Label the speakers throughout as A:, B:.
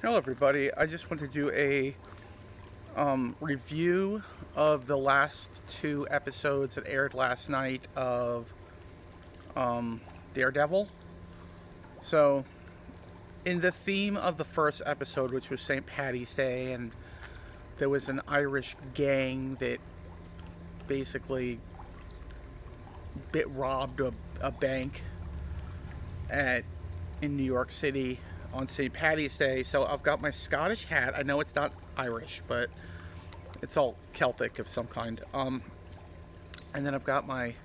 A: Hello, everybody. I just want to do a review of the last two episodes that aired last night of Daredevil. So, in the theme of the first episode, which was St. Patty's Day, and there was an Irish gang that basically robbed a bank at in New York City on St. Patty's Day. So I've got my Scottish hat. I know it's not Irish, but it's all Celtic of some kind. And then I've got my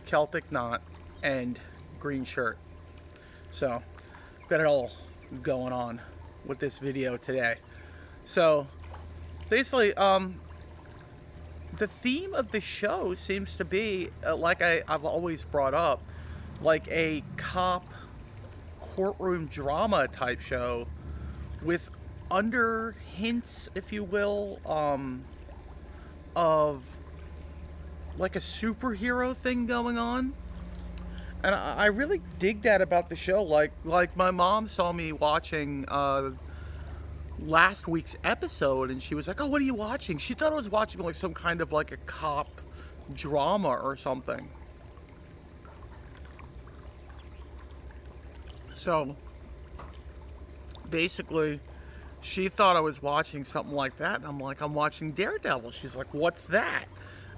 A: Celtic knot and green shirt. So I've got it all going on with this video today. So basically, the theme of the show seems to be like I've always brought up, like a cop courtroom drama type show with under hints, if you will, of like a superhero thing going on. And I really dig that about the show. Like my mom saw me watching last week's episode, and she was like, "Oh, what are you watching?" She thought I was watching like some kind of like a cop drama or something. So basically, she thought I was watching something like that, and I'm like, I'm watching Daredevil. She's like, what's that?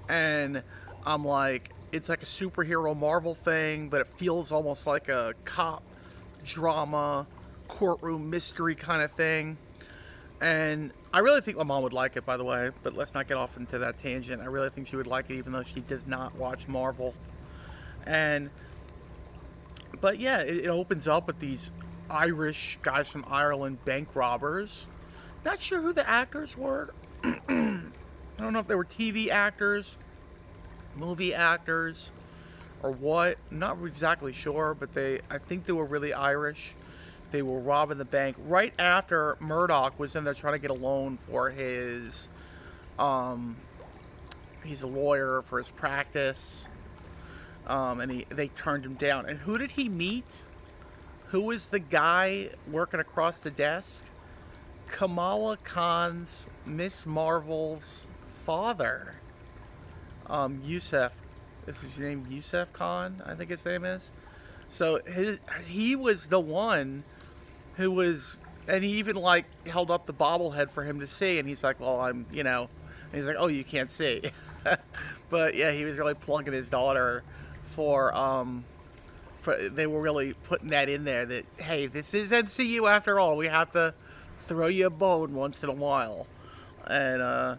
A: And I'm like, it's like a superhero Marvel thing, but it feels almost like a cop drama, courtroom mystery kind of thing. And I really think my mom would like it, by the way, but let's not get off into that tangent. I really think she would like it, even though she does not watch Marvel. And but yeah, it opens up with these Irish guys from Ireland, bank robbers. Not sure who the actors were. I don't know if they were TV actors, movie actors, or what. Not exactly sure, but I think they were really Irish. They were robbing the bank right after Murdoch was in there trying to get a loan for his. He's a lawyer for his practice, and they turned him down. And who did he meet? Who was the guy working across the desk? Kamala Khan's Miss Marvel's father, Yusuf. Is his name Yusuf Khan? I think his name is. So he was the one who was, and he even like held up the bobblehead for him to see, and he's like, "Well, and he's like, "Oh, you can't see," but yeah, he was really plugging his daughter for they were really putting that in there that, hey, this is MCU after all. We have to throw you a bone once in a while. And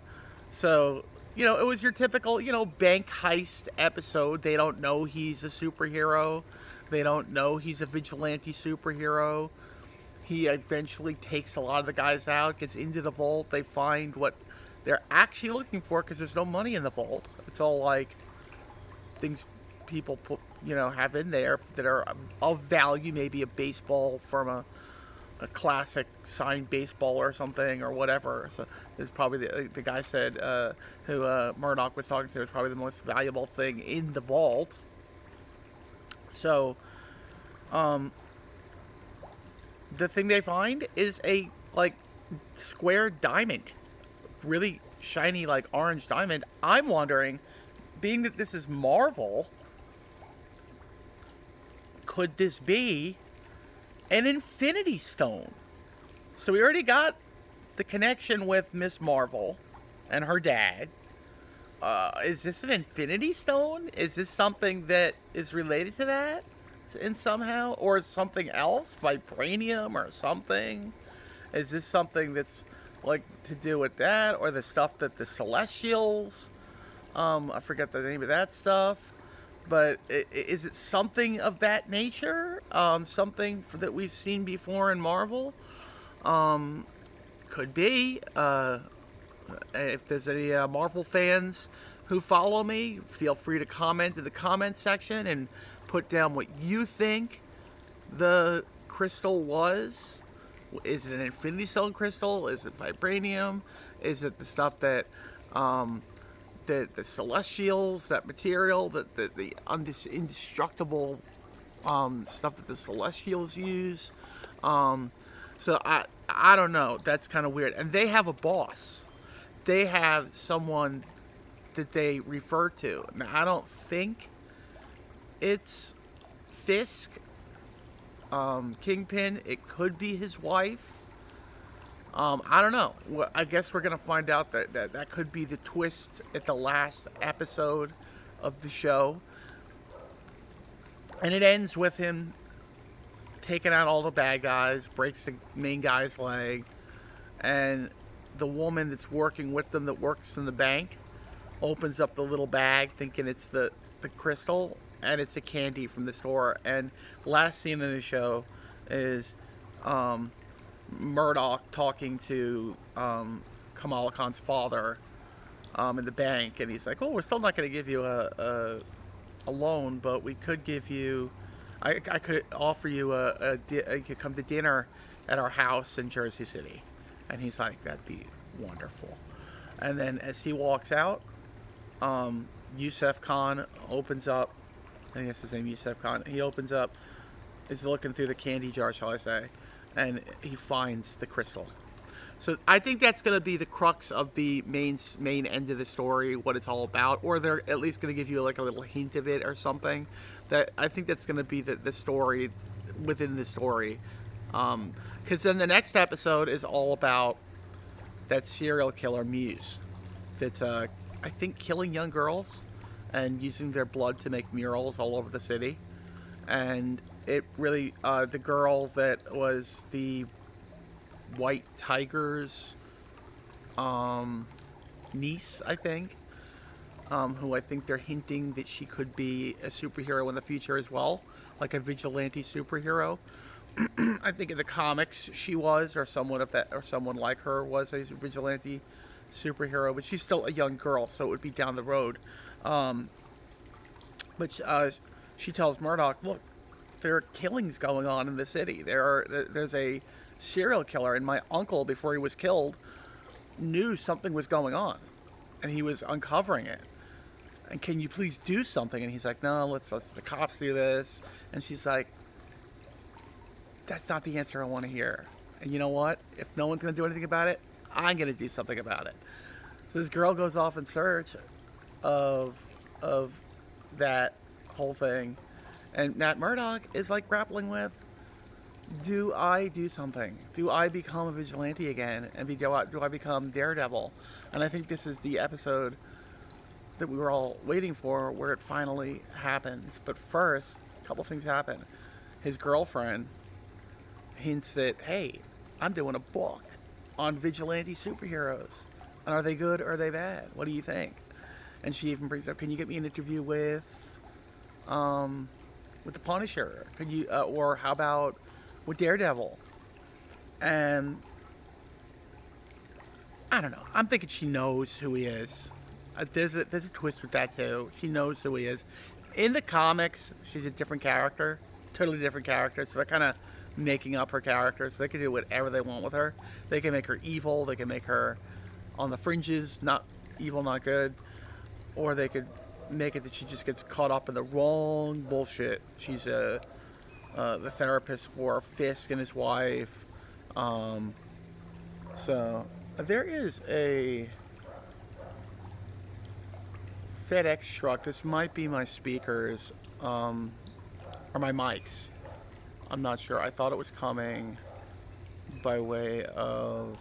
A: so, it was your typical, bank heist episode. They don't know he's a superhero. They don't know he's a vigilante superhero. He eventually takes a lot of the guys out, gets into the vault. They find what they're actually looking for because there's no money in the vault. It's all like things people put, have in there that are of value, maybe a baseball from a classic signed baseball or something or whatever. So it's probably the guy said who Murdoch was talking to is probably the most valuable thing in the vault. So the thing they find is a like square diamond, really shiny like orange diamond. I'm wondering, being that this is Marvel, could this be an Infinity Stone? So we already got the connection with Miss Marvel and her dad. Is this an Infinity Stone? Is this something that is related to that in somehow? Or something else? Vibranium or something? Is this something that's like to do with that? Or the stuff that the Celestials, I forget the name of that stuff. But is it something of that nature? Something that we've seen before in Marvel? Could be. If there's any Marvel fans who follow me, feel free to comment in the comment section and put down what you think the crystal was. Is it an Infinity Stone crystal? Is it vibranium? Is it the stuff that the Celestials, that material, the indestructible stuff that the Celestials use? So I don't know. That's kind of weird. And they have a boss. They have someone that they refer to. Now, I don't think it's Fisk, Kingpin. It could be his wife. I don't know. Well, I guess we're gonna find out that could be the twist at the last episode of the show, and it ends with him taking out all the bad guys, breaks the main guy's leg, and the woman that's working with them, that works in the bank, opens up the little bag thinking it's the crystal, and it's the candy from the store. And last scene in the show is Murdoch talking to Kamala Khan's father in the bank, and he's like, "Oh, we're still not going to give you a loan, but we could give you, I could offer you you could come to dinner at our house in Jersey City." And he's like, "That'd be wonderful." And then as he walks out, Yusuf Khan opens up. I think that's his name, Yusuf Khan. He opens up, is looking through the candy jar, shall I say, and he finds the crystal. So I think that's going to be the crux of the main end of the story, what it's all about, or they're at least going to give you like a little hint of it or something. That I think that's going to be the story within the story. Because then the next episode is all about that serial killer Muse, that's I think killing young girls and using their blood to make murals all over the city. And it really, the girl that was the White Tiger's niece, I think, who I think they're hinting that she could be a superhero in the future as well, like a vigilante superhero. I think in the comics she was, or someone of that, or someone like her was a vigilante superhero, but she's still a young girl, so it would be down the road. But she tells Murdoch, "Look, there are killings going on in the city. There's a serial killer, and my uncle, before he was killed, knew something was going on, and he was uncovering it. And can you please do something?" And he's like, "No, let's the cops do this." And she's like, "That's not the answer I want to hear. And you know what? If no one's going to do anything about it, I'm going to do something about it." So this girl goes off in search of that whole thing, and Matt Murdock is like grappling with, do I do something? Do I become a vigilante again and do I become Daredevil? And I think this is the episode that we were all waiting for, where it finally happens. But first, a couple things happen. His girlfriend hints that, "Hey, I'm doing a book on vigilante superheroes. And are they good or are they bad? What do you think?" And she even brings up, "Can you get me an interview with the Punisher? Could you, or how about with Daredevil?" And I don't know. I'm thinking she knows who he is. There's a twist with that too. She knows who he is. In the comics, she's a different character, totally different character. So they're kind of making up her character. So they can do whatever they want with her. They can make her evil. They can make her on the fringes, not evil, not good, or they could make it that she just gets caught up in the wrong bullshit. She's the therapist for Fisk and his wife. So there is a FedEx truck. This might be my speakers, or my mics. I'm not sure. I thought it was coming by way of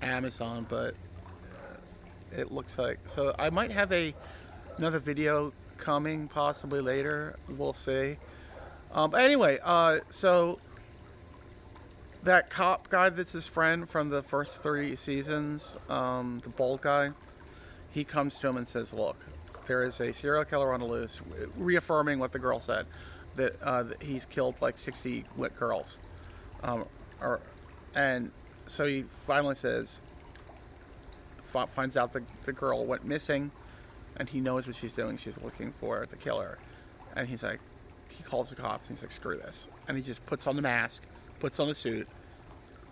A: Amazon, but it looks like, so I might have another video coming possibly later. We'll see. But anyway, so that cop guy that's his friend from the first 3 seasons, the bald guy, he comes to him and says, "Look, there is a serial killer on the loose," reaffirming what the girl said, that he's killed like 60 girls. And so he finally says, finds out the girl went missing, and he knows what she's doing. She's looking for the killer. And he's like, he calls the cops, and he's like, "Screw this." And he just puts on the mask, puts on the suit,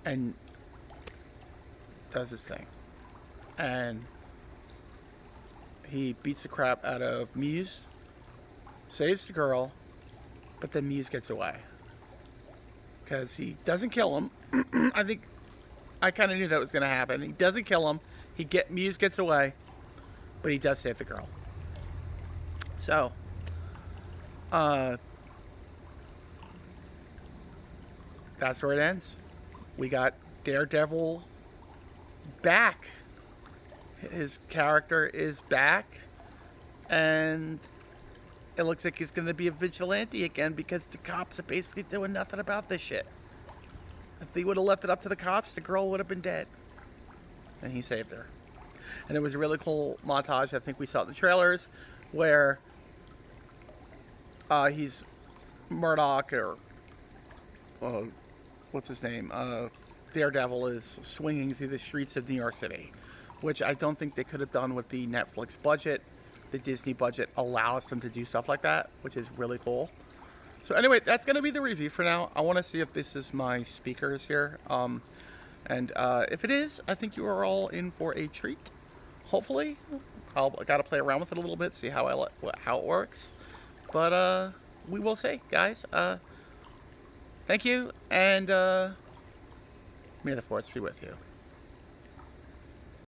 A: and does his thing. And he beats the crap out of Muse, saves the girl, but then Muse gets away. because he doesn't kill him. I think I kind of knew that was going to happen. He doesn't kill him. Muse gets away, but he does save the girl. So, that's where it ends. We got Daredevil back. His character is back, and it looks like he's going to be a vigilante again because the cops are basically doing nothing about this shit. If they would have left it up to the cops, the girl would have been dead. And he saved her. And it was a really cool montage. I think we saw it in the trailers where he's Murdoch, or what's his name? Daredevil is swinging through the streets of New York City, which I don't think they could have done with the Netflix budget. The Disney budget allows them to do stuff like that, which is really cool. So anyway, that's going to be the review for now. I want to see if this is my speakers here. And if it is, I think you are all in for a treat. Hopefully. I got to play around with it a little bit, see how it works. But we will see, guys. Thank you, and may the force be with you.